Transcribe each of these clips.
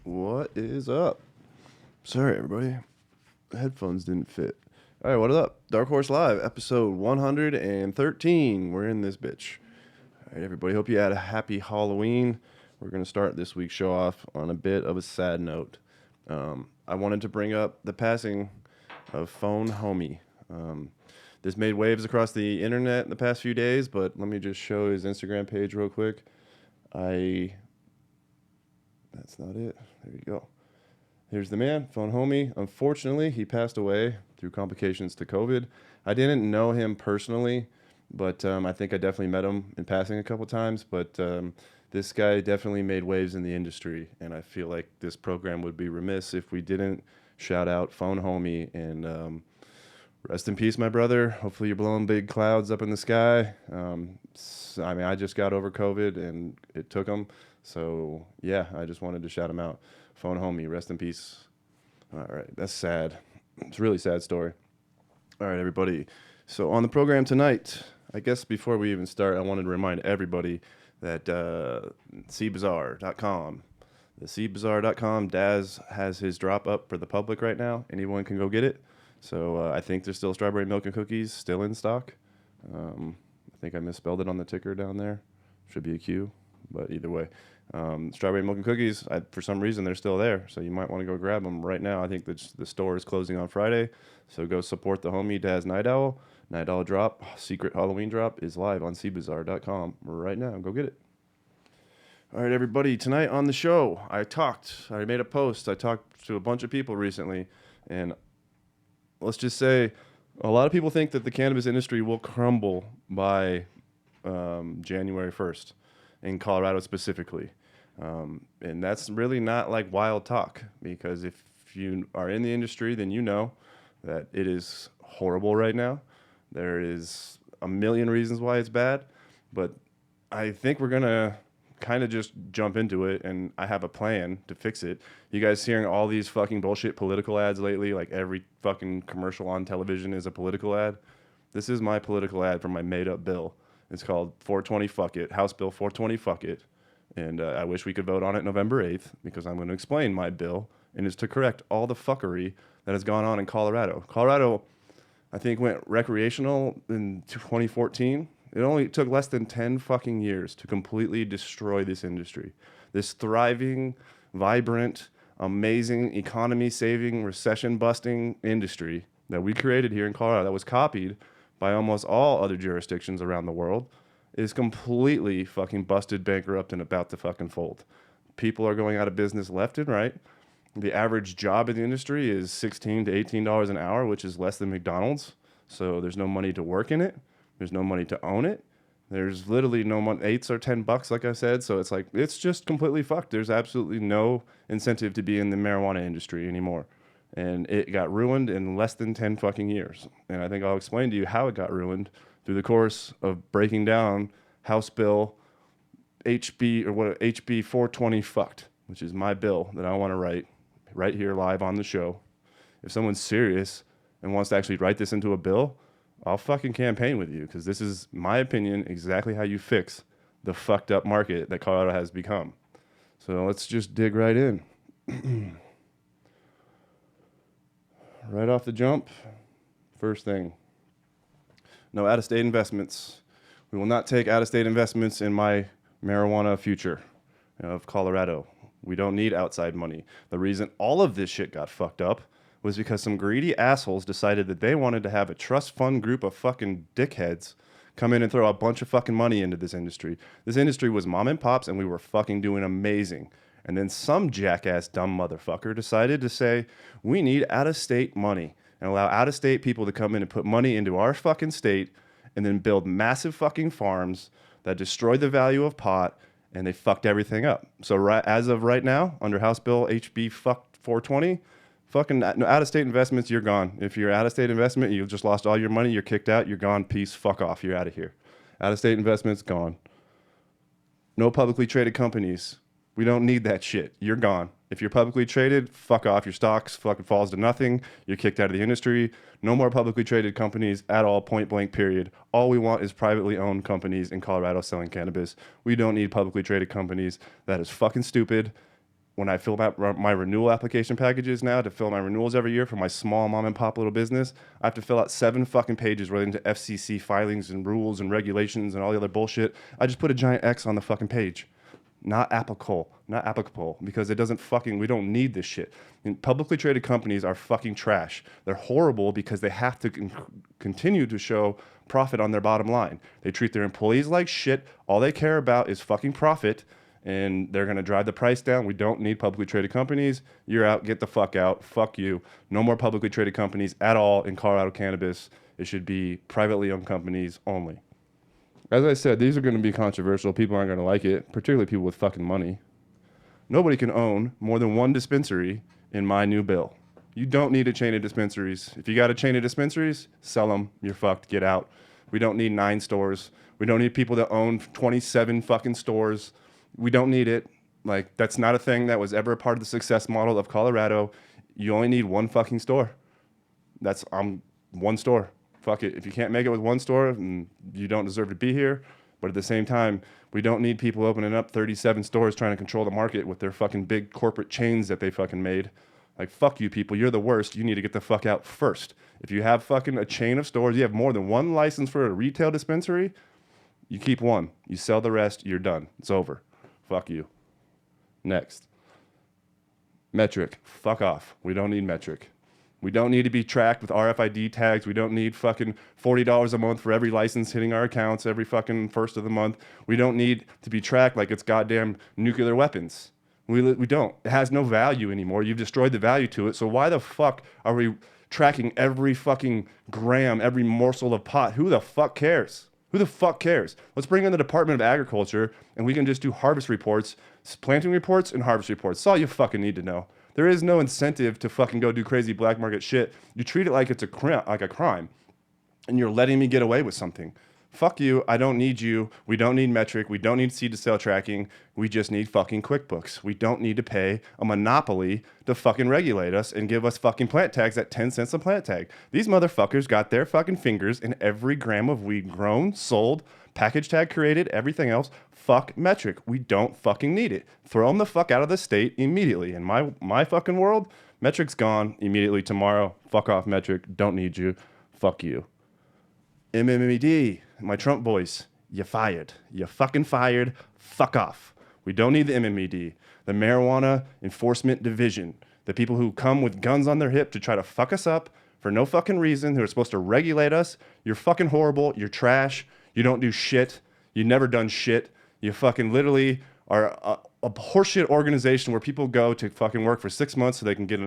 What is up? Sorry, everybody. The headphones didn't fit. All right, what is up? Dark Horse Live, episode 113. We're in this bitch. All right, everybody. Hope you had a happy Halloween. We're going to start this week's show off on a bit of a sad note. I wanted to bring up the passing of Phone Homie. This made waves across the internet in the past few days, but let me just show his Instagram page real quick. That's not it. There you go. Here's the man, Phone Homie. Unfortunately, he passed away through complications to COVID. I didn't know him personally, but I think I definitely met him in passing a couple times. But this guy definitely made waves in the industry, and I feel like this program would be remiss if we didn't shout out Phone Homie. And rest in peace, my brother. Hopefully you're blowing big clouds up in the sky. I just got over COVID, and it took him. So, yeah, I just wanted to shout him out. Phone Homie, rest in peace. All right, that's sad. It's a really sad story. All right, everybody. So on the program tonight, I guess before we even start, I wanted to remind everybody that cbazaar.com, the cbazaar.com, Daz has his drop up for the public right now. Anyone can go get it. So I think there's still strawberry milk and cookies still in stock. I think I misspelled it on the ticker down there. Should be a Q, but either way. Strawberry milk and cookies, for some reason, they're still there. So you might want to go grab them right now. I think the store is closing on Friday. So go support the homie Daz Night Owl. Night Owl drop, secret Halloween drop, is live on cbazaar.com right now. Go get it. All right, everybody. Tonight on the show, I made a post. I talked to a bunch of people recently. And let's just say a lot of people think that the cannabis industry will crumble by January 1st. In Colorado specifically. And that's really not like wild talk, because if you are in the industry, then you know that it is horrible right now. There is a million reasons why it's bad, but I think we're going to kind of just jump into it, and I have a plan to fix it. You guys hearing all these fucking bullshit political ads lately, like every fucking commercial on television is a political ad? This is my political ad for my made-up bill. It's called 420 Fuck It, House Bill 420 Fuck It. And I wish we could vote on it November 8th, because I'm going to explain my bill, and it's to correct all the fuckery that has gone on in Colorado. Colorado, I think, went recreational in 2014. It only took less than 10 fucking years to completely destroy this industry. This thriving, vibrant, amazing, economy-saving, recession-busting industry that we created here in Colorado that was copied by almost all other jurisdictions around the world, is completely fucking busted, bankrupt, and about to fucking fold. People are going out of business left and right. The average job in the industry is $16 to $18 an hour, which is less than McDonald's. So there's no money to work in it. There's no money to own it. There's literally no money. $8 or $10, like I said. So it's like, it's just completely fucked. There's absolutely no incentive to be in the marijuana industry anymore. And it got ruined in less than 10 fucking years. And I think I'll explain to you how it got ruined through the course of breaking down House Bill HB 420 fucked, which is my bill that I want to write right here live on the show. If someone's serious and wants to actually write this into a bill, I'll fucking campaign with you, because this is my opinion exactly how you fix the fucked up market that Colorado has become. So let's just dig right in. Right off the jump, first thing, no out-of-state investments. We will not take out-of-state investments in my marijuana future of Colorado. We don't need outside money. The reason all of this shit got fucked up was because some greedy assholes decided that they wanted to have a trust fund group of fucking dickheads come in and throw a bunch of fucking money into this industry. This industry was mom and pops, and we were fucking doing amazing. And then some jackass dumb motherfucker decided to say, we need out-of-state money, and allow out-of-state people to come in and put money into our fucking state, and then build massive fucking farms that destroyed the value of pot, and they fucked everything up. So as of right now, under House Bill HB 420, fucking out-of-state investments, you're gone. If you're out-of-state investment, you've just lost all your money, you're kicked out, you're gone, peace, fuck off, you're out of here. Out-of-state investments, gone. No publicly traded companies. We don't need that shit. You're gone. If you're publicly traded, fuck off. Your stocks fucking falls to nothing. You're kicked out of the industry. No more publicly traded companies at all, point blank, period. All we want is privately owned companies in Colorado selling cannabis. We don't need publicly traded companies. That is fucking stupid. when I fill out my renewal application packages now to fill my renewals every year for my small mom and pop little business, I have to fill out 7 fucking pages relating to FCC filings and rules and regulations and all the other bullshit. I just put a giant X on the fucking page. Not applicable, because it doesn't fucking, we don't need this shit. And publicly traded companies are fucking trash. They're horrible because they have to continue to show profit on their bottom line. They treat their employees like shit. All they care about is fucking profit, and they're going to drive the price down. We don't need publicly traded companies. You're out. Get the fuck out. Fuck you. No more publicly traded companies at all in Colorado cannabis. It should be privately owned companies only. As I said, these are going to be controversial. People aren't going to like it, particularly people with fucking money. Nobody can own more than 1 dispensary in my new bill. You don't need a chain of dispensaries. If you got a chain of dispensaries, sell them. You're fucked. Get out. We don't need 9 stores. We don't need people that own 27 fucking stores. We don't need it. Like, that's not a thing that was ever a part of the success model of Colorado. You only need 1 fucking store. That's 1 store. Fuck it. If you can't make it with 1 store, you don't deserve to be here. But at the same time, we don't need people opening up 37 stores trying to control the market with their fucking big corporate chains that they fucking made. Like, fuck you people. You're the worst. You need to get the fuck out first. If you have fucking a chain of stores, you have more than 1 license for a retail dispensary, you keep 1. You sell the rest, you're done. It's over. Fuck you. Next. Metric. Fuck off. We don't need metric. We don't need to be tracked with RFID tags. We don't need fucking $40 a month for every license hitting our accounts every fucking first of the month. We don't need to be tracked like it's goddamn nuclear weapons. We don't. It has no value anymore. You've destroyed the value to it. So why the fuck are we tracking every fucking gram, every morsel of pot? Who the fuck cares? Who the fuck cares? Let's bring in the Department of Agriculture and we can just do harvest reports, planting reports, and harvest reports. That's all you fucking need to know. There is no incentive to fucking go do crazy black market shit. You treat it like it's a crime, and you're letting me get away with something. Fuck you. I don't need you. We don't need metric. We don't need seed to sale tracking. We just need fucking QuickBooks. We don't need to pay a monopoly to fucking regulate us and give us fucking plant tags at 10 cents a plant tag. These motherfuckers got their fucking fingers in every gram of weed grown, sold, package tag created, everything else. Fuck metric. We don't fucking need it. Throw them the fuck out of the state immediately. In my fucking world, metric's gone immediately tomorrow. Fuck off, metric. Don't need you. Fuck you. MMED, my Trump boys, you fired. You fucking fired. Fuck off. We don't need the MMED. The Marijuana Enforcement Division. The people who come with guns on their hip to try to fuck us up for no fucking reason, who are supposed to regulate us. You're fucking horrible. You're trash. You don't do shit. You've never done shit. You fucking literally are a horseshit organization where people go to fucking work for 6 months so they can get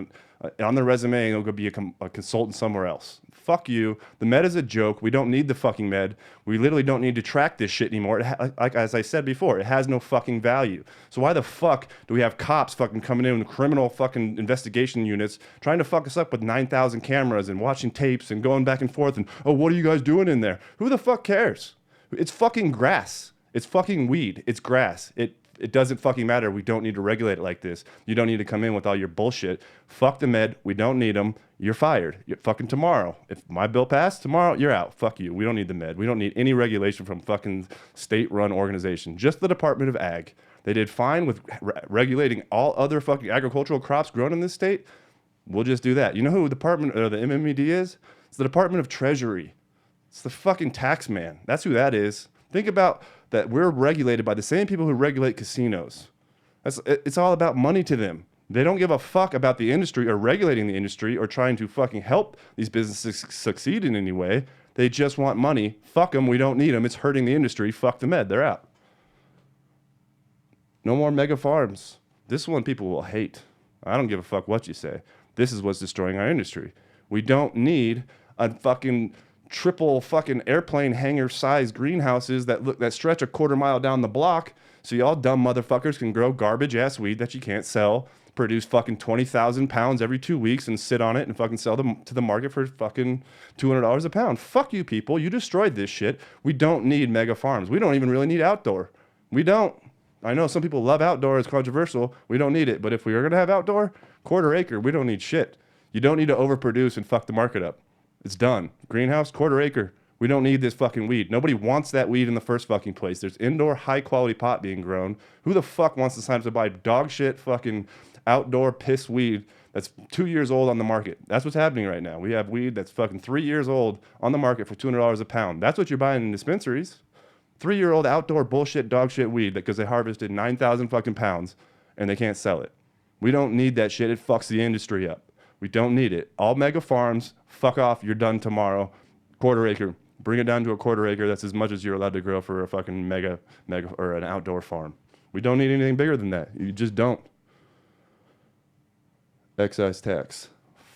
on their resume and they'll go be a consultant somewhere else. Fuck you. The med is a joke. We don't need the fucking med. We literally don't need to track this shit anymore. Like as I said before, it has no fucking value. So why the fuck do we have cops fucking coming in with criminal fucking investigation units trying to fuck us up with 9,000 cameras and watching tapes and going back and forth and, oh, what are you guys doing in there? Who the fuck cares? It's fucking grass. It's fucking weed. It's grass. It doesn't fucking matter. We don't need to regulate it like this. You don't need to come in with all your bullshit. Fuck the med. We don't need them. You're fired. You're fucking tomorrow. If my bill passed tomorrow, you're out. Fuck you. We don't need the med. We don't need any regulation from fucking state-run organization. Just the Department of Ag. They did fine with regulating all other fucking agricultural crops grown in this state. We'll just do that. You know who the department or the MMED is? It's the Department of Treasury. It's the fucking tax man. That's who that is. Think about that. We're regulated by the same people who regulate casinos. It's all about money to them. They don't give a fuck about the industry or regulating the industry or trying to fucking help these businesses succeed in any way. They just want money. Fuck them. We don't need them. It's hurting the industry. Fuck the med. They're out. No more mega farms. This one people will hate. I don't give a fuck what you say. This is what's destroying our industry. We don't need a fucking triple fucking airplane hangar sized greenhouses that stretch a quarter mile down the block so y'all dumb motherfuckers can grow garbage ass weed that you can't sell, produce fucking 20,000 pounds every 2 weeks and sit on it and fucking sell them to the market for fucking $200 a pound. Fuck you people. You destroyed this shit. We don't need mega farms. We don't even really need outdoor. We don't. I know some people love outdoor. It's controversial. We don't need it. But if we are going to have outdoor, quarter acre, we don't need shit. You don't need to overproduce and fuck the market up. It's done. Greenhouse, quarter acre. We don't need this fucking weed. Nobody wants that weed in the first fucking place. There's indoor high quality pot being grown. Who the fuck wants to sign up to buy dog shit fucking outdoor piss weed that's 2 years old on the market? That's what's happening right now. We have weed that's fucking 3 years old on the market for $200 a pound. That's what you're buying in dispensaries. 3-year-old outdoor bullshit dog shit weed because they harvested 9,000 fucking pounds and they can't sell it. We don't need that shit. It fucks the industry up. We don't need it. All mega farms, fuck off. You're done tomorrow. Quarter acre. Bring it down to a quarter acre. That's as much as you're allowed to grow for a fucking mega or an outdoor farm. We don't need anything bigger than that. You just don't. Excise tax.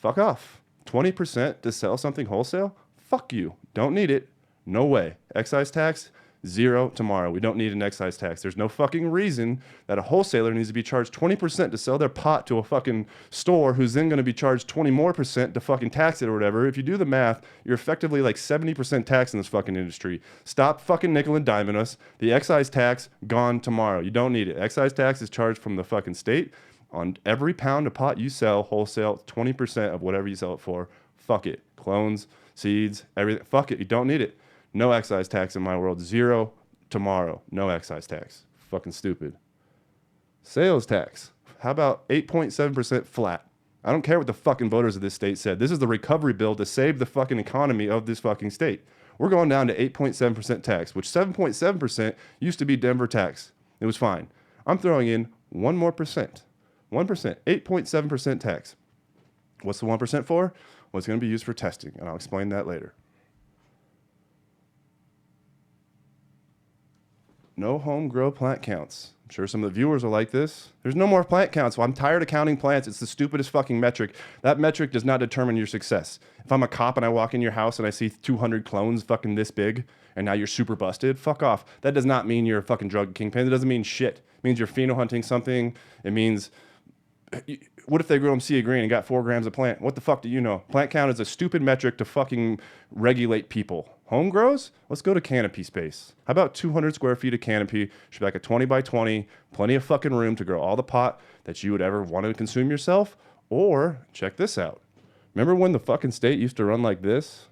Fuck off. 20% to sell something wholesale? Fuck you. Don't need it. No way. Excise tax? 0 tomorrow. We don't need an excise tax. There's no fucking reason that a wholesaler needs to be charged 20% to sell their pot to a fucking store who's then going to be charged 20 more percent to fucking tax it or whatever. If you do the math, you're effectively like 70% tax in this fucking industry. Stop fucking nickel and diming us. The excise tax gone tomorrow. You don't need it. Excise tax is charged from the fucking state on every pound of pot you sell wholesale, 20% of whatever you sell it for. Fuck it. Clones, seeds, everything. Fuck it. You don't need it. No excise tax in my world. 0 tomorrow. No excise tax. Fucking stupid. Sales tax. How about 8.7% flat? I don't care what the fucking voters of this state said. This is the recovery bill to save the fucking economy of this fucking state. We're going down to 8.7% tax, which 7.7% used to be Denver tax. It was fine. I'm throwing in 1 more percent. 1%. 8.7% tax. What's the 1% for? Well, it's going to be used for testing, and I'll explain that later. No home grow plant counts. I'm sure some of the viewers are like this. There's no more plant counts. Well, I'm tired of counting plants. It's the stupidest fucking metric. That metric does not determine your success. If I'm a cop and I walk in your house and I see 200 clones fucking this big and now you're super busted, fuck off. That does not mean you're a fucking drug kingpin. It doesn't mean shit. It means you're pheno hunting something. It means, what if they grow them sea green and got 4 grams of plant? What the fuck do you know? Plant count is a stupid metric to fucking regulate people. Home grows? Let's go to canopy space. How about 200 square feet of canopy? Should be like a 20 by 20, plenty of fucking room to grow all the pot that you would ever want to consume yourself. Or check this out. Remember when the fucking state used to run like this?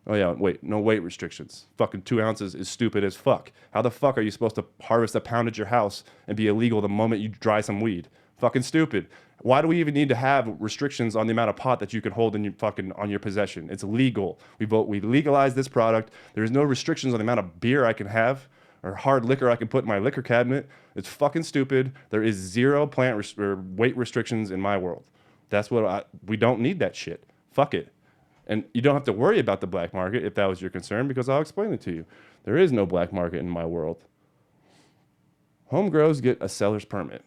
Oh yeah, wait, no weight restrictions. Fucking 2 ounces is stupid as fuck. How the fuck are you supposed to harvest a pound at your house and be illegal the moment you dry some weed? Fucking stupid. Why do we even need to have restrictions on the amount of pot that you can hold in your fucking on your possession? It's legal. We legalize this product. There's no restrictions on the amount of beer I can have or hard liquor I can put in my liquor cabinet. It's fucking stupid. There is 0 plant or weight restrictions in my world. That's what we don't need that shit. Fuck it. And you don't have to worry about the black market if that was your concern, because I'll explain it to you. There is no black market in my world. Home grows get a seller's permit.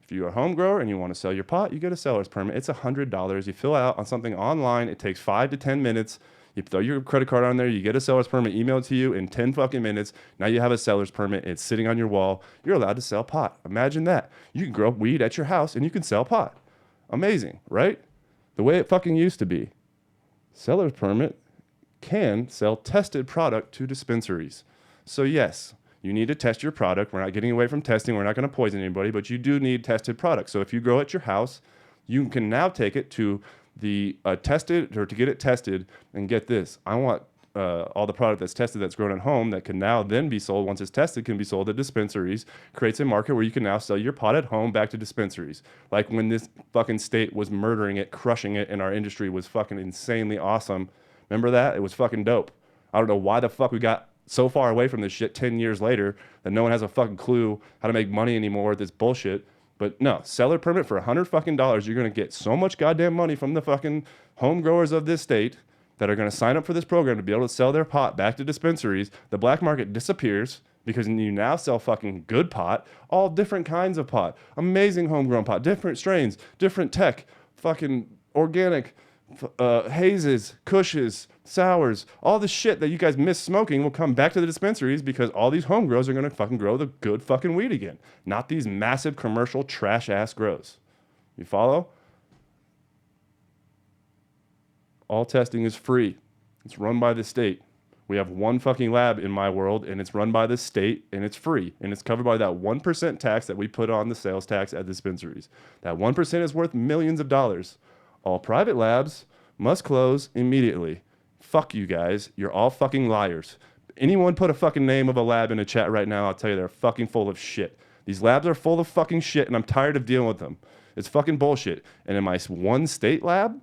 If you're a home grower and you want to sell your pot, you get a seller's permit. It's $100. You fill out on something online. It takes 5 to 10 minutes. You throw your credit card on there. You get a seller's permit emailed to you in 10 fucking minutes. Now you have a seller's permit. It's sitting on your wall. You're allowed to sell pot. Imagine that. You can grow weed at your house and you can sell pot. Amazing, right? The way it fucking used to be. Seller's permit can sell tested product to dispensaries. So yes, you need to test your product. We're not getting away from testing. We're not going to poison anybody, but you do need tested product. So if you grow at your house, you can now take it to the tested, or to get it tested, and get this. I want all the product that's tested that's grown at home that can now then be sold, once it's tested, can be sold at dispensaries. Creates a market where you can now sell your pot at home back to dispensaries. Like when this fucking state was murdering it, crushing it, and our industry was fucking insanely awesome. Remember that? It was fucking dope. I don't know why the fuck we got so far away from this shit 10 years later that no one has a fucking clue how to make money anymore with this bullshit. But no, seller permit for $100 fucking dollars. You're going to get so much goddamn money from the fucking home growers of this state that are going to sign up for this program to be able to sell their pot back to dispensaries. The black market disappears because you now sell fucking good pot, all different kinds of pot, amazing homegrown pot, different strains, different tech, fucking organic, hazes, cushes, sours, all the shit that you guys miss smoking will come back to the dispensaries because all these home grows are going to fucking grow the good fucking weed again. Not these massive commercial trash ass grows. You follow? All testing is free. It's run by the state. We have one fucking lab in my world, and it's run by the state, and it's free. And it's covered by that 1% tax that we put on the sales tax at dispensaries. That 1% is worth millions of dollars. All private labs must close immediately. Fuck you guys. You're all fucking liars. Anyone put a fucking name of a lab in a chat right now, I'll tell you they're fucking full of shit. These labs are full of fucking shit, and I'm tired of dealing with them. It's fucking bullshit. And in my one state lab,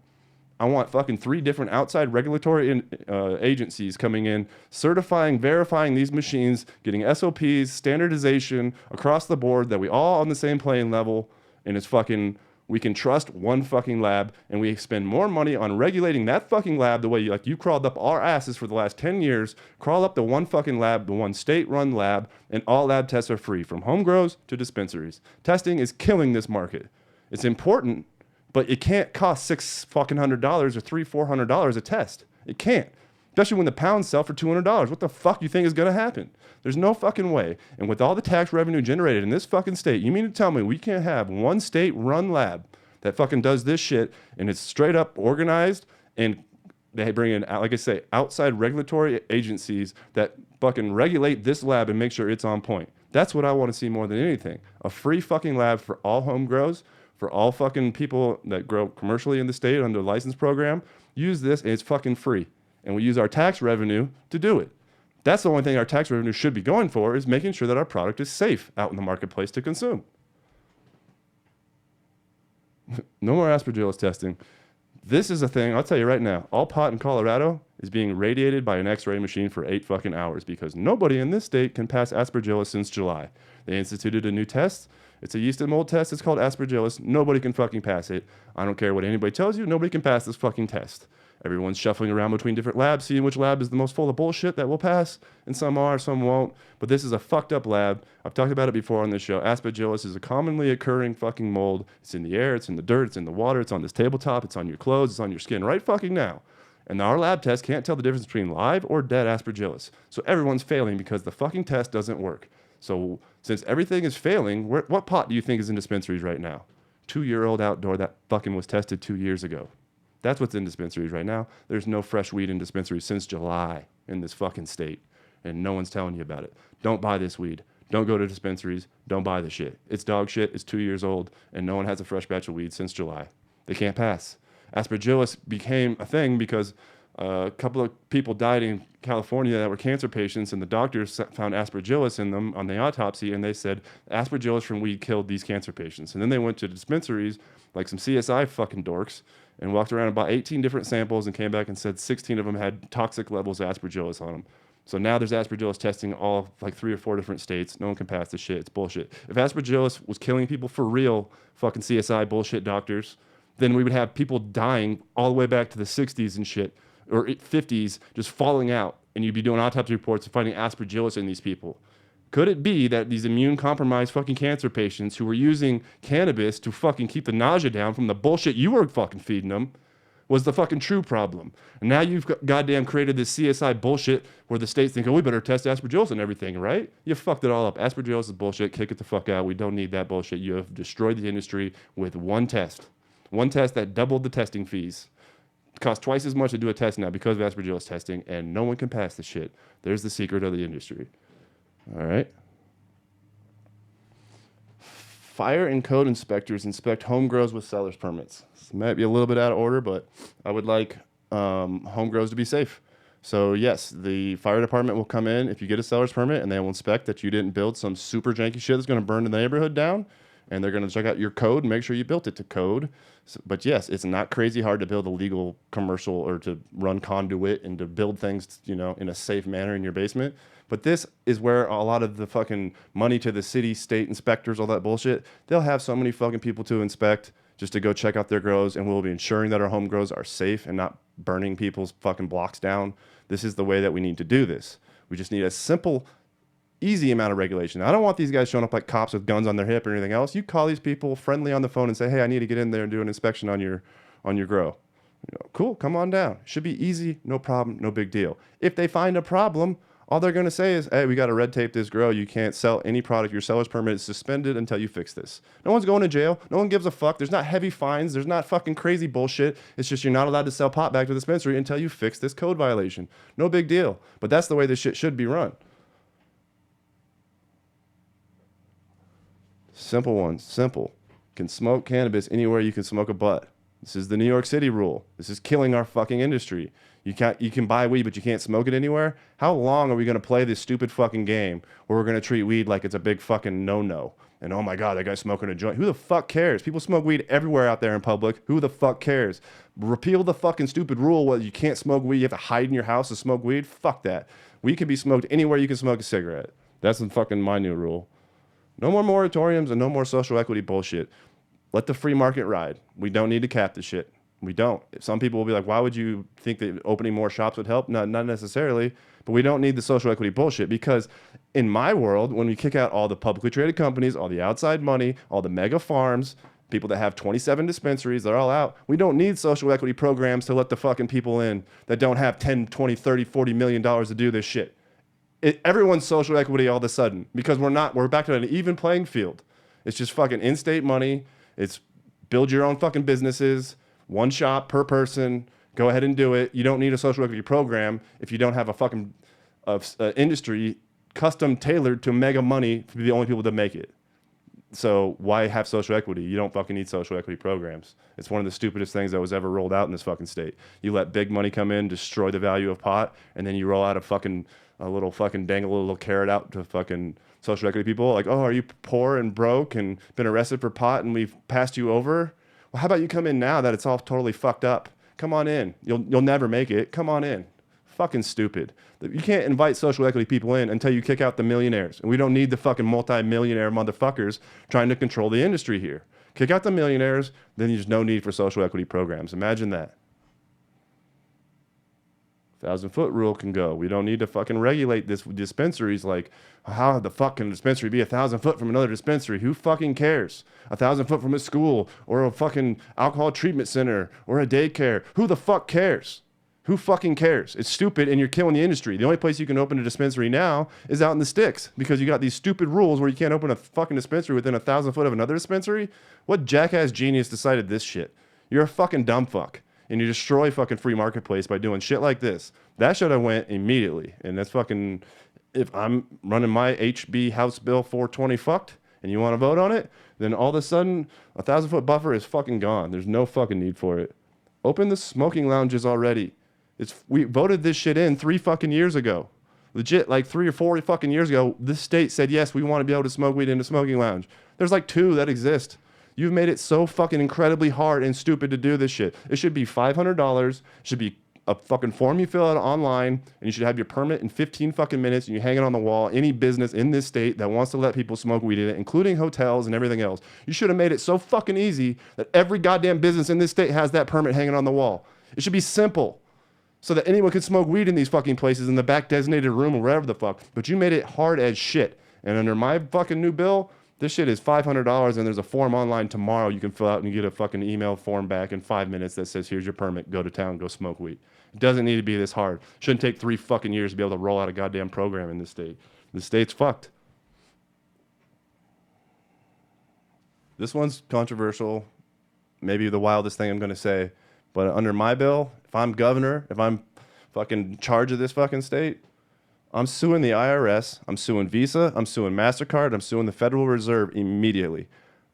I want fucking 3 different outside regulatory agencies coming in, certifying, verifying these machines, getting SOPs, standardization across the board that we all on the same playing level, and it's fucking, we can trust one fucking lab, and we spend more money on regulating that fucking lab the way you crawled up our asses for the last 10 years, crawl up the one fucking lab, the one state-run lab, and all lab tests are free, from home grows to dispensaries. Testing is killing this market. It's important, but it can't cost $600 or $400 a test. It can't. Especially when the pounds sell for $200. What the fuck you think is gonna happen? There's no fucking way. And with all the tax revenue generated in this fucking state, you mean to tell me we can't have one state-run lab that fucking does this shit and it's straight up organized, and they bring in, like I say, outside regulatory agencies that fucking regulate this lab and make sure it's on point. That's what I want to see more than anything. A free fucking lab for all home grows, for all fucking people that grow commercially in the state under the license program. Use this, and it's fucking free. And we use our tax revenue to do it. That's the only thing our tax revenue should be going for, is making sure that our product is safe out in the marketplace to consume. No more aspergillus testing. This is a thing, I'll tell you right now, all pot in Colorado is being radiated by an x-ray machine for 8 fucking hours because nobody in this state can pass aspergillus since July. They instituted a new test. It's a yeast and mold test. It's called aspergillus. Nobody can fucking pass it. I don't care what anybody tells you. Nobody can pass this fucking test. Everyone's shuffling around between different labs, seeing which lab is the most full of bullshit that will pass. And some are, some won't. But this is a fucked up lab. I've talked about it before on this show. Aspergillus is a commonly occurring fucking mold. It's in the air. It's in the dirt. It's in the water. It's on this tabletop. It's on your clothes. It's on your skin right fucking now. And our lab test can't tell the difference between live or dead aspergillus. So everyone's failing because the fucking test doesn't work. So since everything is failing, what pot do you think is in dispensaries right now? 2-year-old outdoor that fucking was tested 2 years ago. That's what's in dispensaries right now. There's no fresh weed in dispensaries since July in this fucking state. And no one's telling you about it. Don't buy this weed. Don't go to dispensaries. Don't buy the shit. It's dog shit. It's 2 years old. And no one has a fresh batch of weed since July. They can't pass. Aspergillus became a thing because a couple of people died in California that were cancer patients, and the doctors found aspergillus in them on the autopsy, and they said aspergillus from weed killed these cancer patients. And then they went to dispensaries, like some CSI fucking dorks, and walked around about 18 different samples and came back and said 16 of them had toxic levels of aspergillus on them. So now there's aspergillus testing all like 3 or 4 different states. No one can pass this shit. It's bullshit. If aspergillus was killing people for real, fucking CSI bullshit doctors, then we would have people dying all the way back to the 60s and shit, or 50s, just falling out, and you'd be doing autopsy reports and finding aspergillus in these people. Could it be that these immune-compromised fucking cancer patients who were using cannabis to fucking keep the nausea down from the bullshit you were fucking feeding them was the fucking true problem? And now you've goddamn created this CSI bullshit where the states think, oh, we better test aspergillus and everything, right? You fucked it all up. Aspergillus is bullshit. Kick it the fuck out. We don't need that bullshit. You have destroyed the industry with one test. One test that doubled the testing fees. It costs twice as much to do a test now because of aspergillus testing, and no one can pass the shit. There's the secret of the industry. All right. Fire and code inspectors inspect home grows with seller's permits. This might be a little bit out of order, but I would like home grows to be safe. So yes, the fire department will come in if you get a seller's permit, and they will inspect that you didn't build some super janky shit that's going to burn the neighborhood down. And they're going to check out your code and make sure you built it to code. So, but yes, it's not crazy hard to build a legal commercial or to run conduit and to build things, you know, in a safe manner in your basement. But this is where a lot of the fucking money to the city, state inspectors, all that bullshit, they'll have so many fucking people to inspect just to go check out their grows, and we'll be ensuring that our home grows are safe and not burning people's fucking blocks down. This is the way that we need to do this. We just need a simple, easy amount of regulation. I don't want these guys showing up like cops with guns on their hip or anything else. You call these people friendly on the phone and say, hey, I need to get in there and do an inspection on your grow. You know, cool, come on down. Should be easy, no problem, no big deal. If they find a problem, all they're going to say is, hey, we got to red tape this grow. You can't sell any product. Your seller's permit is suspended until you fix this. No one's going to jail. No one gives a fuck. There's not heavy fines. There's not fucking crazy bullshit. It's just you're not allowed to sell pot back to the dispensary until you fix this code violation. No big deal. But that's the way this shit should be run. Simple one. Simple. Can smoke cannabis anywhere you can smoke a butt. This is the New York City rule. This is killing our fucking industry. You can buy weed, but you can't smoke it anywhere. How long are we going to play this stupid fucking game where we're going to treat weed like it's a big fucking no-no? And oh my God, that guy's smoking a joint. Who the fuck cares? People smoke weed everywhere out there in public. Who the fuck cares? Repeal the fucking stupid rule where you can't smoke weed. You have to hide in your house to smoke weed. Fuck that. Weed can be smoked anywhere you can smoke a cigarette. That's the fucking my new rule. No more moratoriums and no more social equity bullshit. Let the free market ride. We don't need to cap the shit. We don't. Some people will be like, why would you think that opening more shops would help? No, not necessarily. But we don't need the social equity bullshit, because in my world, when we kick out all the publicly traded companies, all the outside money, all the mega farms, people that have 27 dispensaries, they're all out. We don't need social equity programs to let the fucking people in that don't have 10, 20, 30, 40 million dollars to do this shit. Everyone's social equity all of a sudden, because we're back to an even playing field. It's just fucking in-state money. It's build your own fucking businesses, one shop per person. Go ahead and do it. You don't need a social equity program if you don't have a fucking industry custom tailored to mega money to be the only people that make it. So why have social equity? You don't fucking need social equity programs. It's one of the stupidest things that was ever rolled out in this fucking state. You let big money come in, destroy the value of pot, and then you roll out a little fucking dangle a little carrot out to fucking social equity people. Like, oh, are you poor and broke and been arrested for pot and we've passed you over? Well, how about you come in now that it's all totally fucked up? Come on in. You'll never make it. Come on in. Fucking stupid. You can't invite social equity people in until you kick out the millionaires. And we don't need the fucking multi-millionaire motherfuckers trying to control the industry here. Kick out the millionaires, then there's no need for social equity programs. Imagine that. 1,000-foot rule can go. We don't need to fucking regulate this dispensaries. Like, how the fuck can a dispensary be 1,000 foot from another dispensary? Who fucking cares? 1,000 foot from a school or a fucking alcohol treatment center or a daycare. Who the fuck cares? Who fucking cares? It's stupid, and you're killing the industry. The only place you can open a dispensary now is out in the sticks, because you got these stupid rules where you can't open a fucking dispensary within 1,000 foot of another dispensary. What jackass genius decided this shit? You're a fucking dumb fuck. And you destroy fucking free marketplace by doing shit like this. That should have went immediately. And that's fucking, if I'm running my HB House Bill 420 fucked and you want to vote on it, then all of a sudden 1,000-foot buffer is fucking gone. There's no fucking need for it. Open the smoking lounges already. We voted this shit in 3 fucking years ago. Legit, like 3 or 4 fucking years ago, this state said, yes, we want to be able to smoke weed in a smoking lounge. There's like 2 that exist. You've made it so fucking incredibly hard and stupid to do this shit. It should be $500. It should be a fucking form you fill out online, and you should have your permit in 15 fucking minutes, and you hang it on the wall. Any business in this state that wants to let people smoke weed in it, including hotels and everything else, you should have made it so fucking easy that every goddamn business in this state has that permit hanging on the wall. It should be simple, so that anyone can smoke weed in these fucking places in the back designated room or wherever the fuck. But you made it hard as shit. And under my fucking new bill, this shit is $500, and there's a form online tomorrow you can fill out, and you get a fucking email form back in 5 minutes that says, here's your permit, go to town, go smoke weed. It doesn't need to be this hard. Shouldn't take 3 fucking years to be able to roll out a goddamn program in this state. The state's fucked. This one's controversial, maybe the wildest thing I'm going to say, but under my bill, if I'm governor, if I'm fucking in charge of this fucking state, I'm suing the IRS, I'm suing Visa, I'm suing MasterCard, I'm suing the Federal Reserve immediately.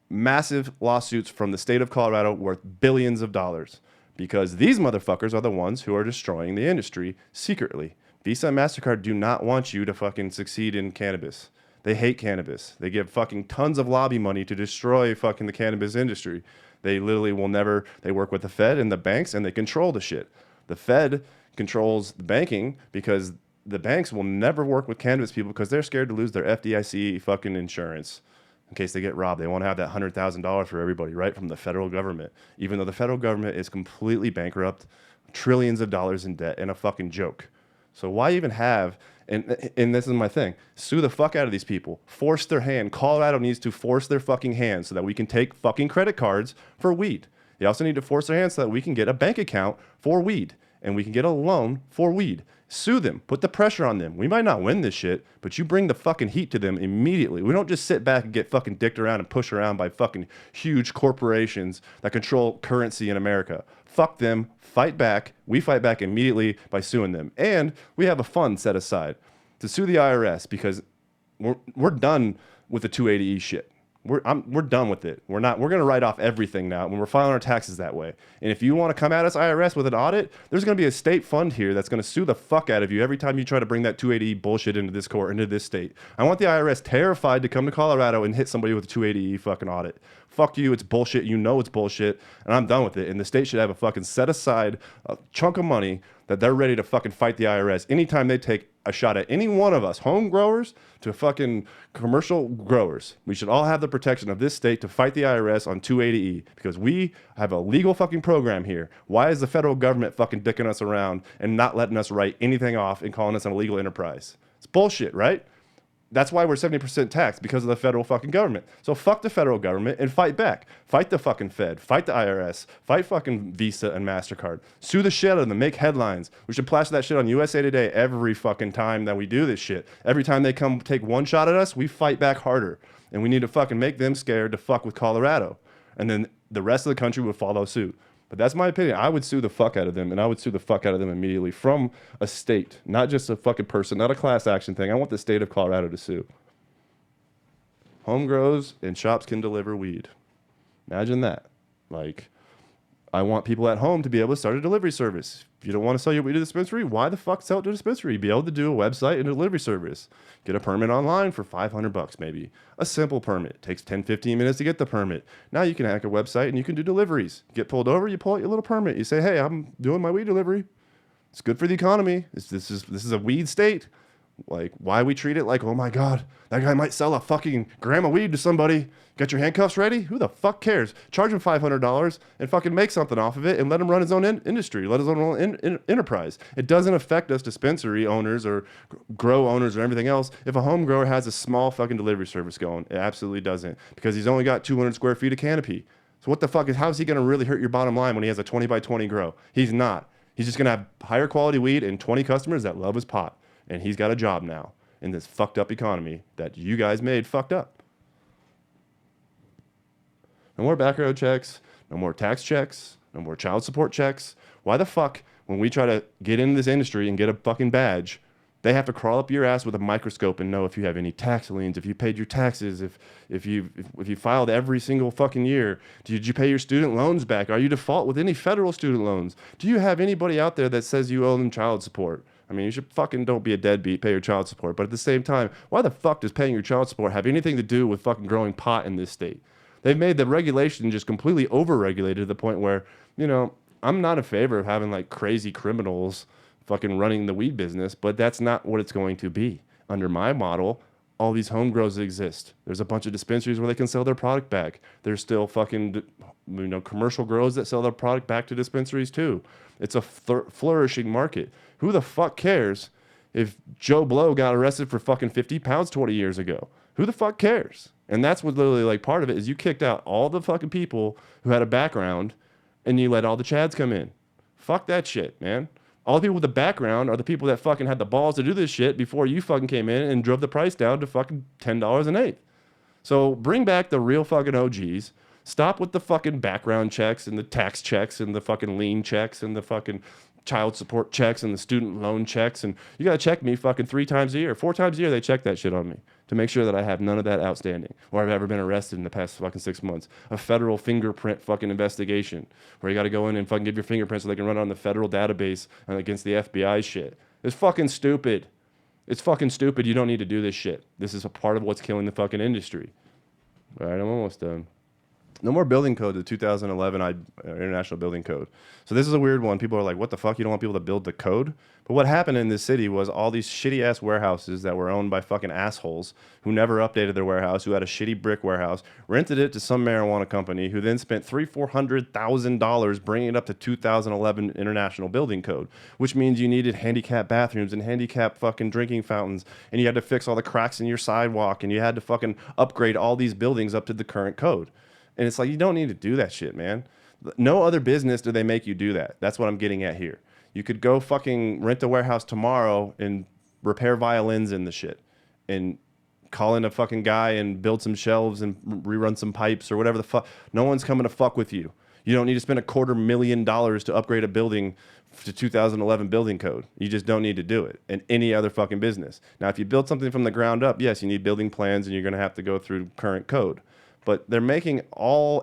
Massive lawsuits from the state of Colorado worth billions of dollars, because these motherfuckers are the ones who are destroying the industry secretly. Visa and MasterCard do not want you to fucking succeed in cannabis. They hate cannabis. They give fucking tons of lobby money to destroy fucking the cannabis industry. They literally will never, they work with the Fed and the banks, and they control the shit. The Fed controls the banking because the banks will never work with cannabis people because they're scared to lose their FDIC fucking insurance in case they get robbed. They want to have that $100,000 for everybody, right, from the federal government, even though the federal government is completely bankrupt, trillions of dollars in debt, and a fucking joke. So why even have, and this is my thing, sue the fuck out of these people, force their hand. Colorado needs to force their fucking hand so that we can take fucking credit cards for weed. They also need to force their hand so that we can get a bank account for weed, and we can get a loan for weed. Sue them. Put the pressure on them. We might not win this shit, but you bring the fucking heat to them immediately. We don't just sit back and get fucking dicked around and pushed around by fucking huge corporations that control currency in America. Fuck them. Fight back. We fight back immediately by suing them. And we have a fund set aside to sue the IRS because we're done with the 280E shit. We're done with it. We're going to write off everything now when we're filing our taxes that way. And if you want to come at us, IRS, with an audit, there's going to be a state fund here that's going to sue the fuck out of you every time you try to bring that 280E bullshit into this court, into this state. I want the IRS terrified to come to Colorado and hit somebody with a 280E fucking audit. Fuck you, it's bullshit. You know it's bullshit, and I'm done with it. And the state should have a fucking set aside a chunk of money that they're ready to fucking fight the IRS anytime they take a shot at any one of us, home growers to fucking commercial growers. We should all have the protection of this state to fight the IRS on 280E because we have a legal fucking program here. Why is the federal government fucking dicking us around and not letting us write anything off and calling us an illegal enterprise? It's bullshit, right? That's why we're 70% taxed, because of the federal fucking government. So fuck the federal government and fight back. Fight the fucking Fed. Fight the IRS. Fight fucking Visa and MasterCard. Sue the shit out of them. Make headlines. We should plaster that shit on USA Today every fucking time that we do this shit. Every time they come take one shot at us, we fight back harder. And we need to fucking make them scared to fuck with Colorado. And then the rest of the country would follow suit. But that's my opinion. I would sue the fuck out of them, and I would sue the fuck out of them immediately from a state, not just a fucking person, not a class action thing. I want the state of Colorado to sue. Home grows and shops can deliver weed. Imagine that. Like, I want people at home to be able to start a delivery service. If you don't want to sell your weed to the dispensary, why the fuck sell it to a dispensary? Be able to do a website and a delivery service. Get a permit online for $500 maybe. A simple permit. It takes 10, 15 minutes to get the permit. Now you can hack a website and you can do deliveries. Get pulled over, you pull out your little permit. You say, hey, I'm doing my weed delivery. It's good for the economy. This is a weed state. Like, why we treat it like, oh my God, that guy might sell a fucking gram of weed to somebody. Got your handcuffs ready? Who the fuck cares? Charge him $500 and fucking make something off of it and let him run his own industry, let his own enterprise. It doesn't affect us dispensary owners or grow owners or everything else. If a home grower has a small fucking delivery service going, it absolutely doesn't, because he's only got 200 square feet of canopy. So what the fuck how is he going to really hurt your bottom line when he has a 20 by 20 grow? He's not. He's just going to have higher quality weed and 20 customers that love his pot. And he's got a job now in this fucked up economy that you guys made fucked up. No more background checks, no more tax checks, no more child support checks. Why the fuck, when we try to get into this industry and get a fucking badge, they have to crawl up your ass with a microscope and know if you have any tax liens, if you paid your taxes, if you filed every single fucking year. Did you pay your student loans back? Are you default with any federal student loans? Do you have anybody out there that says you owe them child support? I mean, you should fucking don't be a deadbeat, pay your child support. But at the same time, why the fuck does paying your child support have anything to do with fucking growing pot in this state? They've made the regulation just completely over-regulated to the point where, you know, I'm not in favor of having like crazy criminals fucking running the weed business, but that's not what it's going to be. Under my model, all these home grows exist. There's a bunch of dispensaries where they can sell their product back. There's still fucking, you know, commercial grows that sell their product back to dispensaries too. It's a flourishing market. Who the fuck cares if Joe Blow got arrested for fucking 50 pounds 20 years ago? Who the fuck cares? And that's what literally, like, part of it is you kicked out all the fucking people who had a background and you let all the chads come in. Fuck that shit, man. All the people with the background are the people that fucking had the balls to do this shit before you fucking came in and drove the price down to fucking $10 an eighth. So bring back the real fucking OGs. Stop with the fucking background checks and the tax checks and the fucking lien checks and the fucking child support checks and the student loan checks. And you got to check me fucking 3 times a year. 4 times a year they check that shit on me to make sure that I have none of that outstanding or I've ever been arrested in the past fucking 6 months. A federal fingerprint fucking investigation where you got to go in and fucking give your fingerprints so they can run on the federal database against the FBI shit. It's fucking stupid. It's fucking stupid. You don't need to do this shit. This is a part of what's killing the fucking industry. All right, I'm almost done. No more building code, the 2011 International Building Code. So this is a weird one. People are like, what the fuck? You don't want people to build the code? But what happened in this city was all these shitty-ass warehouses that were owned by fucking assholes who never updated their warehouse, who had a shitty brick warehouse, rented it to some marijuana company who then spent $300,000-$400,000 bringing it up to 2011 International Building Code, which means you needed handicapped bathrooms and handicapped fucking drinking fountains, and you had to fix all the cracks in your sidewalk, and you had to fucking upgrade all these buildings up to the current code. And it's like, you don't need to do that shit, man. No other business do they make you do that. That's what I'm getting at here. You could go fucking rent a warehouse tomorrow and repair violins in the shit and call in a fucking guy and build some shelves and rerun some pipes or whatever the fuck. No one's coming to fuck with you. You don't need to spend $250,000 to upgrade a building to 2011 building code. You just don't need to do it in any other fucking business. Now, if you build something from the ground up, yes, you need building plans and you're going to have to go through current code. but they're making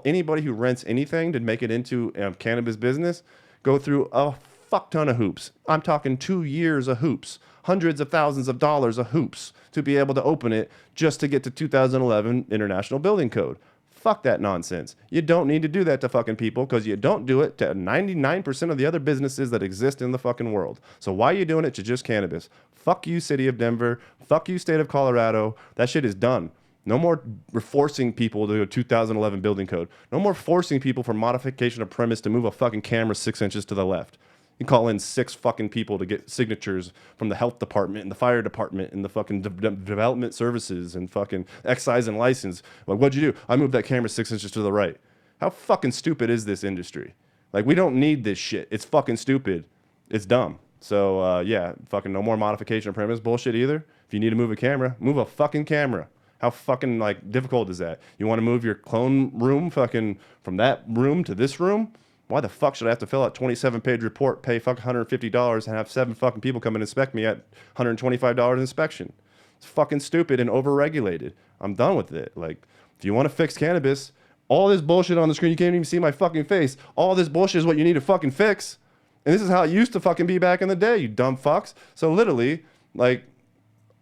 anybody who rents anything to make it into a cannabis business go through a fuck ton of hoops. I'm talking 2 years of hoops, hundreds of thousands of dollars of hoops to be able to open it just to get to 2011 International Building Code. Fuck that nonsense. You don't need to do that to fucking people because you don't do it to 99% of the other businesses that exist in the fucking world. So why are you doing it to just cannabis? Fuck you, city of Denver. Fuck you, state of Colorado. That shit is done. No more forcing people to do a 2011 building code. No more forcing people for modification of premise to move a fucking camera 6 inches to the left. You call in 6 fucking people to get signatures from the health department and the fire department and the fucking development services and fucking excise and license. Like, what'd you do? I moved that camera 6 inches to the right. How fucking stupid is this industry? Like, we don't need this shit. It's fucking stupid. It's dumb. So, yeah, fucking no more modification of premise bullshit either. If you need to move a camera, move a fucking camera. How fucking, like, difficult is that? You want to move your clone room fucking from that room to this room? Why the fuck should I have to fill out 27-page report, pay fucking $150, and have 7 fucking people come and inspect me at $125 inspection? It's fucking stupid and overregulated. I'm done with it. Like, if you want to fix cannabis, all this bullshit on the screen, you can't even see my fucking face. All this bullshit is what you need to fucking fix. And this is how it used to fucking be back in the day, you dumb fucks. So literally, like,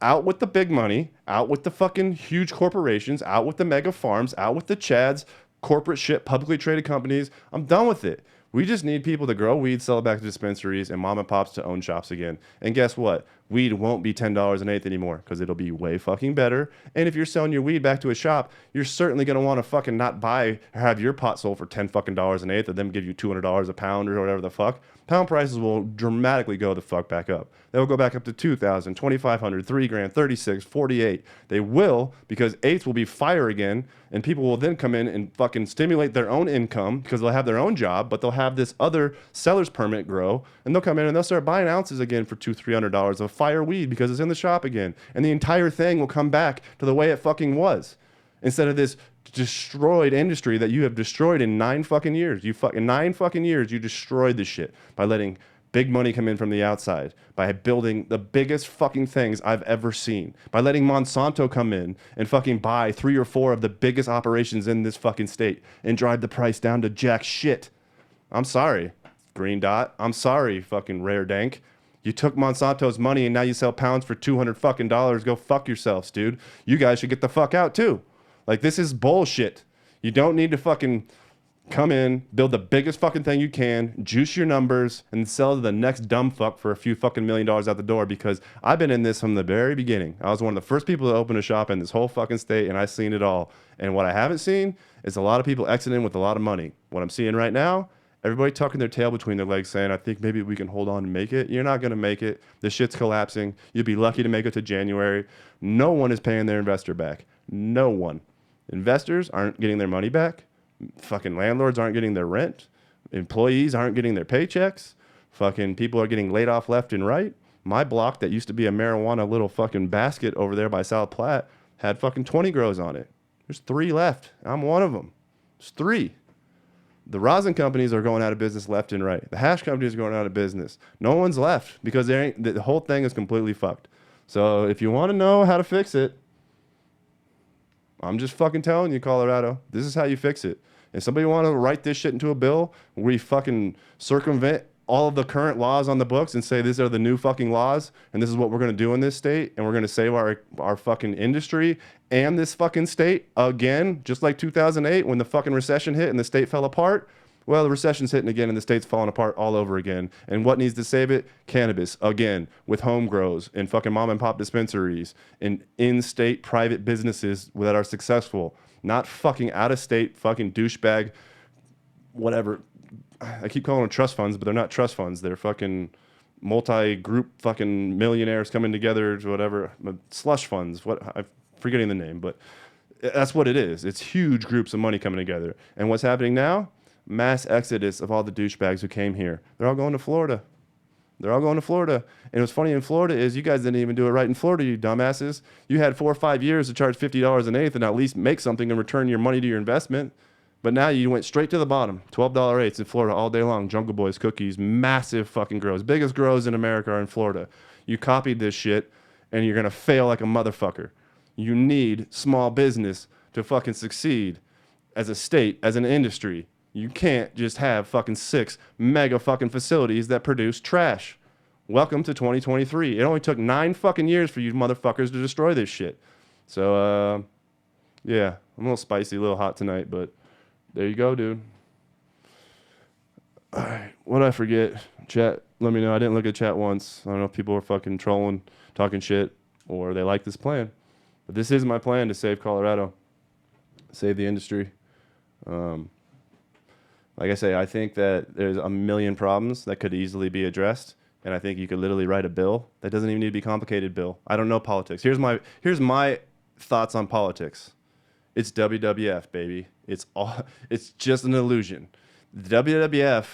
out with the big money, out with the fucking huge corporations, out with the mega farms, out with the chads, corporate shit, publicly traded companies. I'm done with it. We just need people to grow weed, sell it back to dispensaries, and mom and pops to own shops again. And guess what? Weed won't be $10 an eighth anymore because it'll be way fucking better. And if you're selling your weed back to a shop, you're certainly going to want to fucking not buy or have your pot sold for $10 fucking an eighth, and them give you $200 a pound or whatever the fuck. Pound prices will dramatically go the fuck back up. They'll go back up to $2,000, $2,500, $3,000, $36,000, $48,000. They will, because eighths will be fire again, and people will then come in and fucking stimulate their own income because they'll have their own job, but they'll have this other seller's permit grow, and they'll come in and they'll start buying ounces again for $200, $300 of fire weed because it's in the shop again, and the entire thing will come back to the way it fucking was, instead of this destroyed industry that you have destroyed in 9 fucking years. You fucking 9 fucking years, you destroyed this shit by letting big money come in from the outside, by building the biggest fucking things I've ever seen, by letting Monsanto come in and fucking buy 3 or 4 of the biggest operations in this fucking state and drive the price down to jack shit. I'm sorry, Green Dot. I'm sorry, fucking Rare Dank. You took Monsanto's money and now you sell pounds for $200 fucking dollars. Go fuck yourselves, dude. You guys should get the fuck out too. Like, this is bullshit. You don't need to fucking come in, build the biggest fucking thing you can, juice your numbers, and sell to the next dumb fuck for a few fucking $1 million out the door, because I've been in this from the very beginning. I was one of the first people to open a shop in this whole fucking state, and I've seen it all. And what I haven't seen is a lot of people exiting with a lot of money. What I'm seeing right now, everybody tucking their tail between their legs saying, I think maybe we can hold on and make it. You're not going to make it. This shit's collapsing. You'll be lucky to make it to January. No one is paying their investor back. No one. Investors aren't getting their money back. Fucking landlords aren't getting their rent. Employees aren't getting their paychecks. Fucking people are getting laid off left and right. My block that used to be a marijuana little fucking basket over there by South Platte had fucking 20 grows on it. There's 3 left. I'm one of them. There's 3. The rosin companies are going out of business left and right. The hash companies are going out of business. No one's left because the whole thing is completely fucked. So if you want to know how to fix it, I'm just fucking telling you, Colorado, this is how you fix it. If somebody want to write this shit into a bill where we fucking circumvent all of the current laws on the books and say these are the new fucking laws and this is what we're going to do in this state and we're going to save our fucking industry and this fucking state again, just like 2008 when the fucking recession hit and the state fell apart. Well, the recession's hitting again and the state's falling apart all over again. And what needs to save it? Cannabis, again, with home grows and fucking mom and pop dispensaries and in-state private businesses that are successful. Not fucking out-of-state fucking douchebag, whatever. I keep calling them trust funds, but they're not trust funds. They're fucking multi-group fucking millionaires coming together to whatever. Slush funds. I'm forgetting the name, but that's what it is. It's huge groups of money coming together. And what's happening now? Mass exodus of all the douchebags who came here. They're all going to Florida. They're all going to Florida. And what's funny in Florida is you guys didn't even do it right in Florida, you dumbasses. You had 4 or 5 years to charge $50 an eighth and at least make something and return your money to your investment. But now you went straight to the bottom. $12 eighths in Florida all day long. Jungle Boys cookies, massive fucking grows. Biggest grows in America are in Florida. You copied this shit and you're going to fail like a motherfucker. You need small business to fucking succeed. as a state, as an industry, you can't just have fucking 6 mega fucking facilities that produce trash. Welcome to 2023. It only took 9 fucking years for you motherfuckers to destroy this shit. So, yeah, I'm a little spicy, a little hot tonight, but there you go, dude. All right, what did I forget? Chat, let me know. I didn't look at chat once. I don't know if people are fucking trolling, talking shit, or they like this plan. But this is my plan to save Colorado, save the industry. Like I say, I think that there's a million problems that could easily be addressed, and I think you could literally write a bill that doesn't even need to be a complicated bill. I don't know politics. Here's my thoughts on politics. It's WWF, baby. It's just an illusion. The WWF,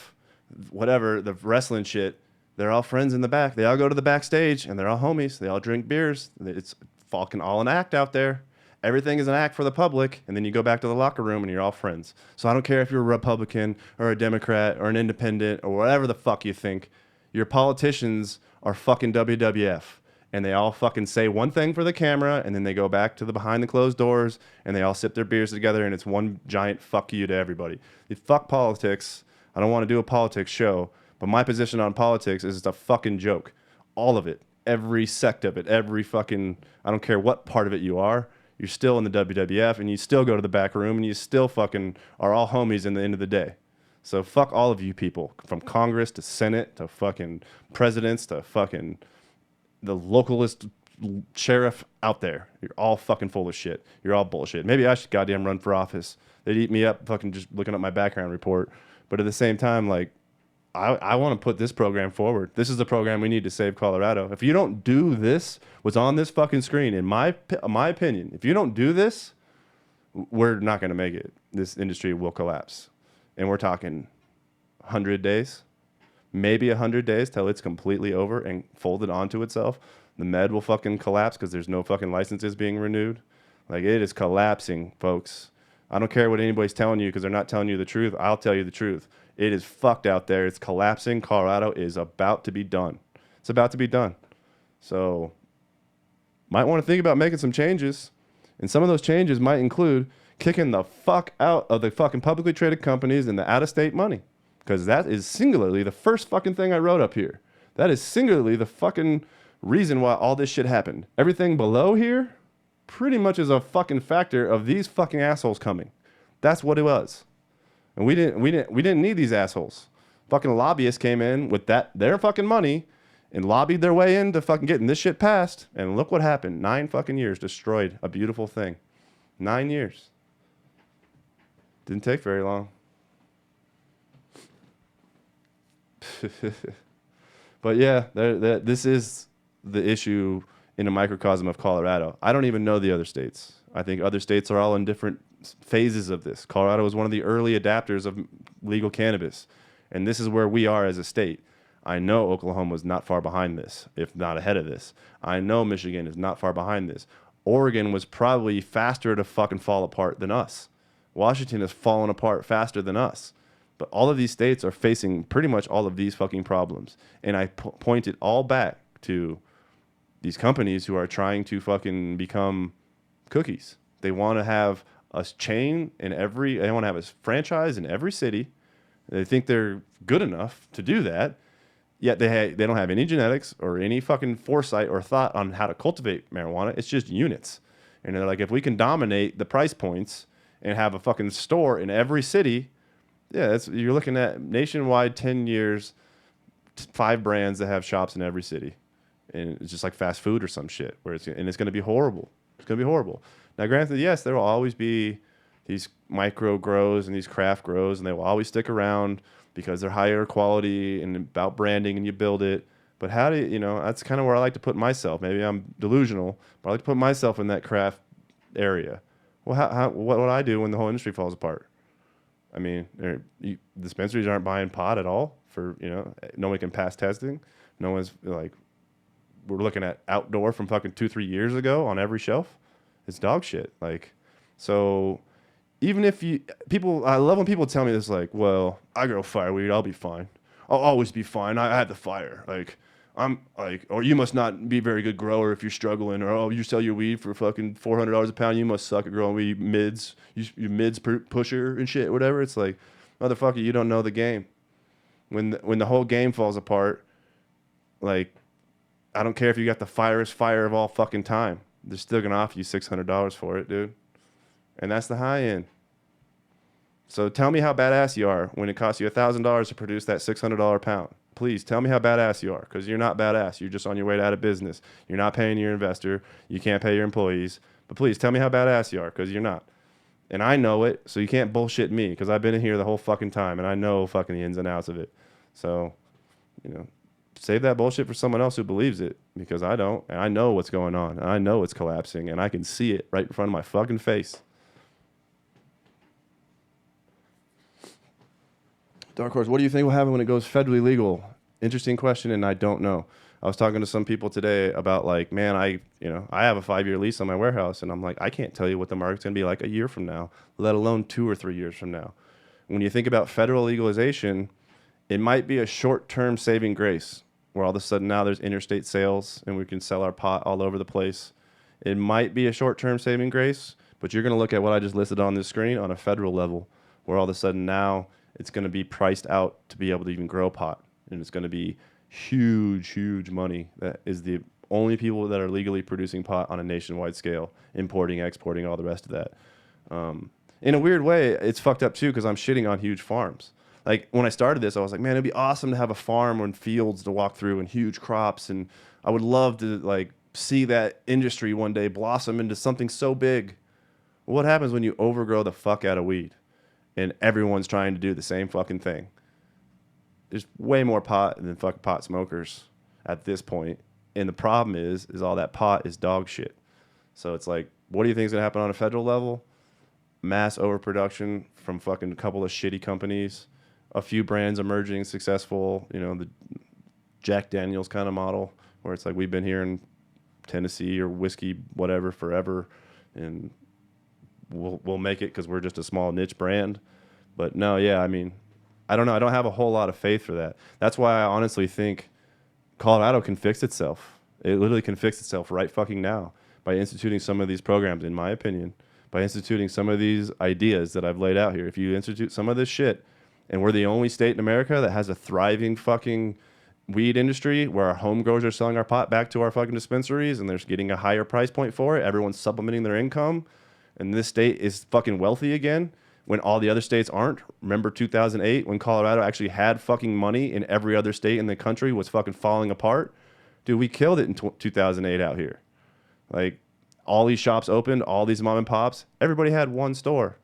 whatever, the wrestling shit, they're all friends in the back. They all go to the backstage, and they're all homies. They all drink beers. It's fucking all an act out there. Everything is an act for the public, and then you go back to the locker room, and you're all friends. So I don't care if you're a Republican or a Democrat or an independent or whatever the fuck you think. Your politicians are fucking WWF. And they all fucking say one thing for the camera, and then they go back to the behind the closed doors, and they all sip their beers together, and it's one giant fuck you to everybody. Fuck politics. I don't want to do a politics show, but my position on politics is it's a fucking joke. All of it. Every sect of it. Every fucking, I don't care what part of it you are. You're still in the WWF, and you still go to the back room, and you still fucking are all homies in the end of the day. So fuck all of you people, from Congress to Senate to fucking presidents to fucking the localist sheriff out there. You're all fucking full of shit. You're all bullshit. Maybe I should goddamn run for office. They'd eat me up fucking just looking at my background report. But at the same time, like, I want to put this program forward. This is the program we need to save Colorado. If you don't do this, what's on this fucking screen, in my opinion, if you don't do this, we're not going to make it. This industry will collapse. And we're talking 100 days. Maybe 100 days till it's completely over and folded onto itself. The med will fucking collapse because there's no fucking licenses being renewed. Like, it is collapsing, folks. I don't care what anybody's telling you because they're not telling you the truth. I'll tell you the truth. It is fucked out there. It's collapsing. Colorado is about to be done. It's about to be done. So, might want to think about making some changes. And some of those changes might include kicking the fuck out of the fucking publicly traded companies and the out-of-state money. Because that is singularly the first fucking thing I wrote up here. That is singularly the fucking reason why all this shit happened. Everything below here pretty much is a fucking factor of these fucking assholes coming. That's what it was. And we didn't need these assholes. Fucking lobbyists came in with their fucking money and lobbied their way into fucking getting this shit passed. And look what happened. 9 fucking years destroyed a beautiful thing. 9 years. Didn't take very long. But yeah, this is the issue in a microcosm of Colorado. I don't even know the other states. I think other states are all in different phases of this. Colorado was one of the early adapters of legal cannabis, and this is where we are as a state. I know Oklahoma was not far behind this, if not ahead of this. I know Michigan is not far behind this. Oregon was probably faster to fucking fall apart than us. Washington has fallen apart faster than us. But all of these states are facing pretty much all of these fucking problems. And I point it all back to these companies who are trying to fucking become cookies. They want to have a chain in they want to have a franchise in every city. They think they're good enough to do that. Yet they don't have any genetics or any fucking foresight or thought on how to cultivate marijuana. It's just units. And they're like, if we can dominate the price points and have a fucking store in every city, yeah, you're looking at nationwide 10 years, 5 brands that have shops in every city. And it's just like fast food or some shit. It's going to be horrible. It's going to be horrible. Now, granted, yes, there will always be these micro grows and these craft grows, and they will always stick around because they're higher quality and about branding and you build it. But how do you know, that's kind of where I like to put myself. Maybe I'm delusional, but I like to put myself in that craft area. Well, what would I do when the whole industry falls apart? I mean, dispensaries aren't buying pot at all for, no one can pass testing. No one's like, we're looking at outdoor from fucking 2-3 years ago on every shelf. It's dog shit. Like, so even if I love when people tell me this, like, well, I grow fireweed, I'll be fine. I'll always be fine. I had the fire. Like, I'm like, or you must not be a very good grower if you're struggling, or oh, you sell your weed for fucking $400 a pound. You must suck at growing weed mids. You mids pusher and shit, whatever. It's like, motherfucker, you don't know the game. When the whole game falls apart, like, I don't care if you got the firest fire of all fucking time. They're still gonna offer you $600 for it, dude. And that's the high end. So tell me how badass you are when it costs you $1,000 to produce that $600 pound. Please tell me how badass you are, because you're not badass. You're just on your way out of business. You're not paying your investor. You can't pay your employees. But please tell me how badass you are, because you're not. And I know it, so you can't bullshit me, because I've been in here the whole fucking time, and I know fucking the ins and outs of it. So, save that bullshit for someone else who believes it, because I don't, and I know what's going on, and I know it's collapsing, and I can see it right in front of my fucking face. Dark Horse, what do you think will happen when it goes federally legal? Interesting question, and I don't know. I was talking to some people today about, like, man, I have a 5-year lease on my warehouse, and I'm like, I can't tell you what the market's going to be like a year from now, let alone 2 or 3 years from now. When you think about federal legalization, it might be a short-term saving grace, where all of a sudden now there's interstate sales and we can sell our pot all over the place. It might be a short-term saving grace, but you're going to look at what I just listed on this screen on a federal level, where all of a sudden now it's going to be priced out to be able to even grow pot. And it's going to be huge, huge money. That is the only people that are legally producing pot on a nationwide scale, importing, exporting, all the rest of that. In a weird way, it's fucked up too, because I'm shitting on huge farms. Like, when I started this, I was like, man, it'd be awesome to have a farm and fields to walk through and huge crops. And I would love to, like, see that industry one day blossom into something so big. What happens when you overgrow the fuck out of weed and everyone's trying to do the same fucking thing? There's way more pot than fucking pot smokers at this point. And the problem is all that pot is dog shit. So it's like, what do you think is going to happen on a federal level? Mass overproduction from fucking a couple of shitty companies. A few brands emerging successful, the Jack Daniels kind of model, where it's like, we've been here in Tennessee or whiskey, whatever, forever, and we'll make it because we're just a small niche brand. But no, yeah, I mean, I don't know. I don't have a whole lot of faith for that. That's why I honestly think Colorado can fix itself. It literally can fix itself right fucking now by instituting some of these programs, in my opinion, by instituting some of these ideas that I've laid out here. If you institute some of this shit, and we're the only state in America that has a thriving fucking weed industry where our home growers are selling our pot back to our fucking dispensaries and they're getting a higher price point for it. Everyone's supplementing their income. And this state is fucking wealthy again when all the other states aren't. Remember 2008 when Colorado actually had fucking money and every other state in the country was fucking falling apart? Dude, we killed it in 2008 out here. Like, all these shops opened, all these mom and pops. Everybody had one store.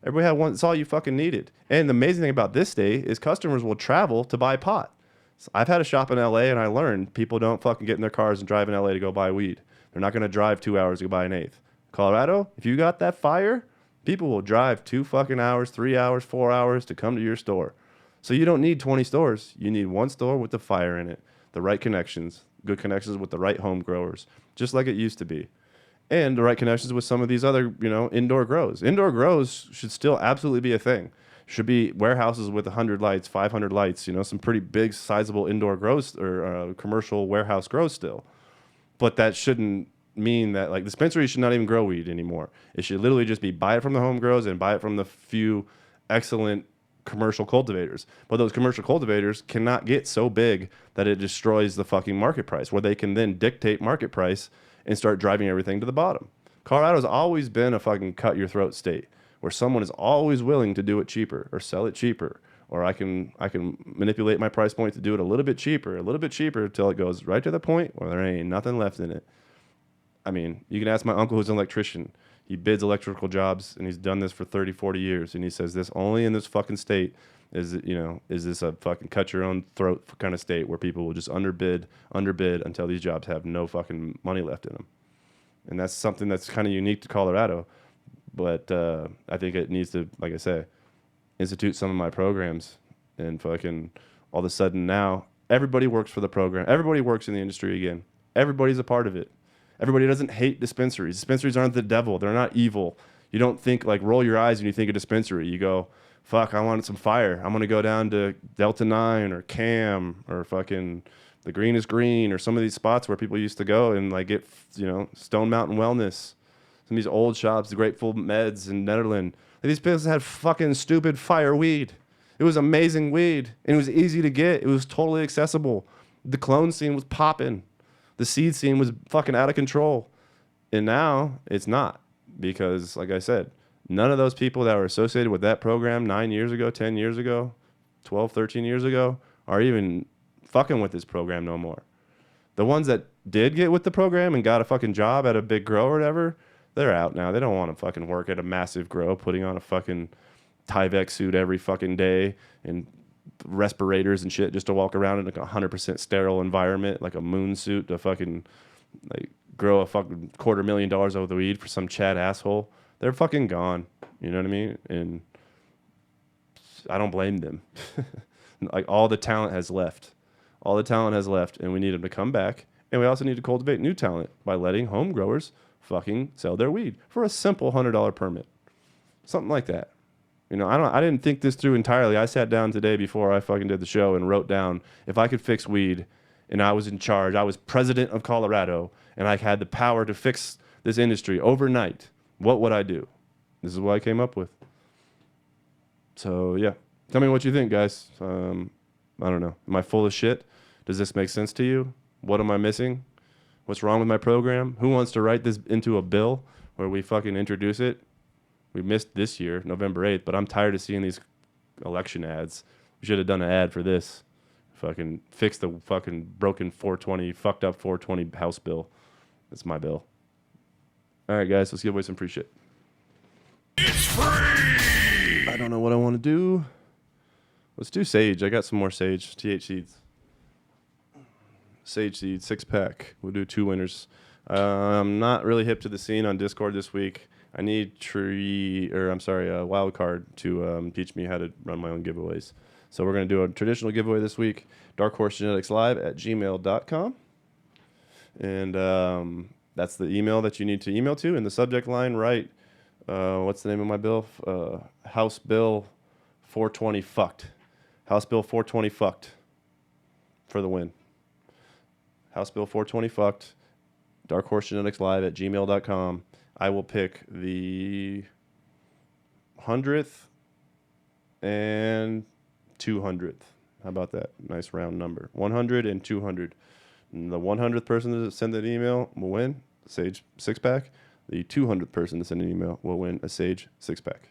Everybody had one. That's all you fucking needed. And the amazing thing about this state is customers will travel to buy pot. So I've had a shop in LA and I learned people don't fucking get in their cars and drive in LA to go buy weed. They're not going to drive 2 hours to go buy an eighth. Colorado, if you got that fire, people will drive 2 fucking hours, 3 hours, 4 hours to come to your store. So you don't need 20 stores. You need one store with the fire in it, the right connections, good connections with the right home growers, just like it used to be. And the right connections with some of these other, indoor grows. Indoor grows should still absolutely be a thing. Should be warehouses with 100 lights, 500 lights, some pretty big, sizable indoor grows or commercial warehouse grows still. But that shouldn't mean that, like, dispensaries should not even grow weed anymore. It should literally just be buy it from the home grows and buy it from the few excellent commercial cultivators. But those commercial cultivators cannot get so big that it destroys the fucking market price, where they can then dictate market price and start driving everything to the bottom. Colorado's always been a fucking cut your throat state, where someone is always willing to do it cheaper or sell it cheaper, or I can manipulate my price point to do it a little bit cheaper until it goes right to the point where there ain't nothing left in it. I mean, you can ask my uncle who's an electrician. He bids electrical jobs and he's done this for 30, 40 years. And he says this only in this fucking state is this a fucking cut your own throat kind of state where people will just underbid until these jobs have no fucking money left in them. And that's something that's kind of unique to Colorado. But I think it needs to, like I say, institute some of my programs, and fucking all of a sudden now everybody works for the program. Everybody works in the industry again. Everybody's a part of it. Everybody doesn't hate dispensaries. Dispensaries aren't the devil. They're not evil. You don't think, like, roll your eyes when you think of dispensary. You go, fuck, I wanted some fire. I'm going to go down to Delta 9 or Cam or fucking the Green is Green, or some of these spots where people used to go and like get, Stone Mountain Wellness. Some of these old shops, the Grateful Meds in Netherlands. These places had fucking stupid fire weed. It was amazing weed, and it was easy to get. It was totally accessible. The clone scene was popping. The seed scene was fucking out of control. And now it's not, because, like I said, none of those people that were associated with that program 9 years ago, 10 years ago, 12, 13 years ago are even fucking with this program no more. The ones that did get with the program and got a fucking job at a big grow or whatever, they're out now. They don't want to fucking work at a massive grow, putting on a fucking Tyvek suit every fucking day and respirators and shit just to walk around in like a 100% sterile environment, like a moon suit to fucking like grow a fucking $250,000 over the weed for some Chad asshole. They're fucking gone. You know what I mean? And I don't blame them. Like, all the talent has left. All the talent has left, and we need them to come back. And we also need to cultivate new talent by letting home growers fucking sell their weed for a simple $100 permit. Something like that. I didn't think this through entirely. I sat down today before I fucking did the show and wrote down, if I could fix weed and I was in charge, I was president of Colorado, and I had the power to fix this industry overnight, what would I do? This is what I came up with. So, yeah. Tell me what you think, guys. I don't know. Am I full of shit? Does this make sense to you? What am I missing? What's wrong with my program? Who wants to write this into a bill where we fucking introduce it? We missed this year, November 8th, but I'm tired of seeing these election ads. We should have done an ad for this. Fucking fix the fucking broken 420, fucked up 420 House bill. That's my bill. All right, guys, let's give away some free shit. It's free! I don't know what I want to do. Let's do sage. I got some more sage. TH seeds. Sage seeds, 6-pack. We'll do 2 winners. I'm not really hip to the scene on Discord this week. I need a wild card to teach me how to run my own giveaways. So we're going to do a traditional giveaway this week, darkhorsegeneticslive@gmail.com. And that's the email that you need to email to. In the subject line, write, what's the name of my bill? House Bill 420 fucked. House Bill 420 fucked for the win. House Bill 420 fucked, darkhorsegeneticslive@gmail.com. I will pick the 100th and 200th. How about that? Nice round number. 100 and 200. And the 100th person to send an email will win a Sage 6-pack. The 200th person to send an email will win a Sage 6-pack.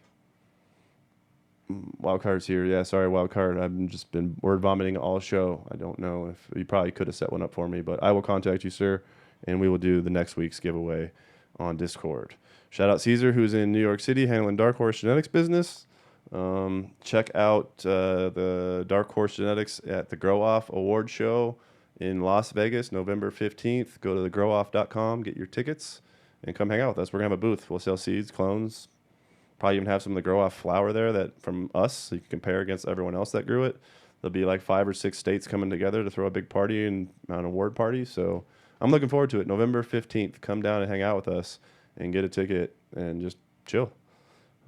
Wildcard's here. Yeah, sorry, Wildcard. I've just been word vomiting all show. I don't know if you probably could have set one up for me, but I will contact you, sir, and we will do the next week's giveaway on Discord. Shout out Caesar, who's in New York City handling Dark Horse Genetics business. Check out the Dark Horse Genetics at the Grow Off Award Show in Las Vegas, November 15th. Go to thegrowoff.com, get your tickets, and come hang out with us. We're going to have a booth. We'll sell seeds, clones, probably even have some of the Grow Off flower there that from us, so you can compare against everyone else that grew it. There'll be like 5 or 6 states coming together to throw a big party and an award party. So I'm looking forward to it. November 15th. Come down and hang out with us and get a ticket and just chill.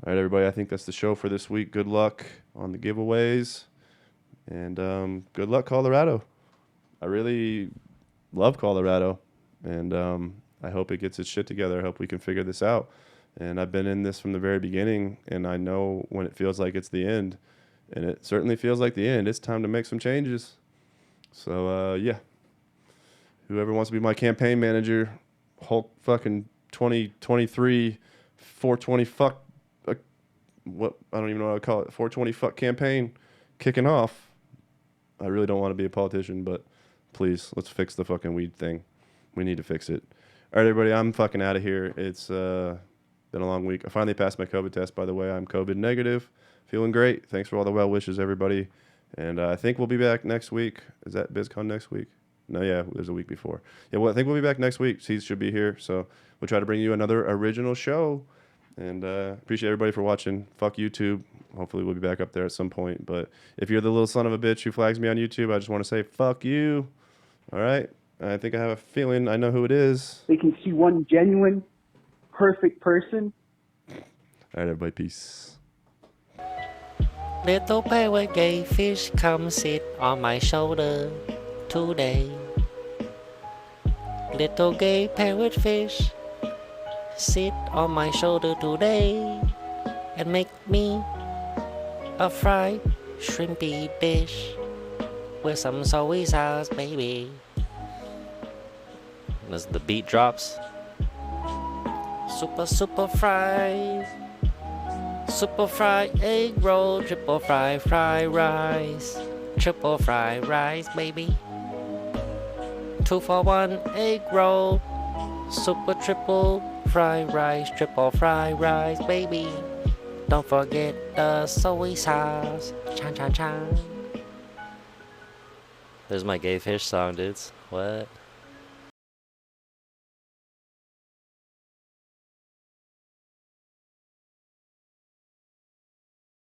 All right, everybody. I think that's the show for this week. Good luck on the giveaways. And good luck, Colorado. I really love Colorado. And I hope it gets its shit together. I hope we can figure this out. And I've been in this from the very beginning. And I know when it feels like it's the end. And it certainly feels like the end. It's time to make some changes. So, yeah. Whoever wants to be my campaign manager, Hulk fucking 2023, 420 fuck, what, I don't even know what I call it, 420 fuck campaign kicking off. I really don't want to be a politician, but please, let's fix the fucking weed thing. We need to fix it. All right, everybody, I'm fucking out of here. It's been a long week. I finally passed my COVID test, by the way. I'm COVID negative. Feeling great. Thanks for all the well wishes, everybody. And I think we'll be back next week. Is that BizCon next week? No, yeah, there's a week before. Yeah, well, I think we'll be back next week. He should be here. So we'll try to bring you another original show. And appreciate everybody for watching. Fuck YouTube. Hopefully we'll be back up there at some point. But if you're the little son of a bitch who flags me on YouTube, I just want to say fuck you. All right? I think I have a feeling I know who it is. They can see one genuine, perfect person. All right, everybody. Peace. Little baby gay fish, come sit on my shoulder. today. Little gay parrot fish, sit on my shoulder today and make me a fried shrimpy dish with some soy sauce, baby. As the beat drops, super fried, super fried egg roll, triple fried rice, triple fried rice, baby. 2 for 1 egg roll, super triple fried rice, triple fried rice, baby. Don't forget the soy sauce, chan chan chan. There's my gay fish song, dudes. What?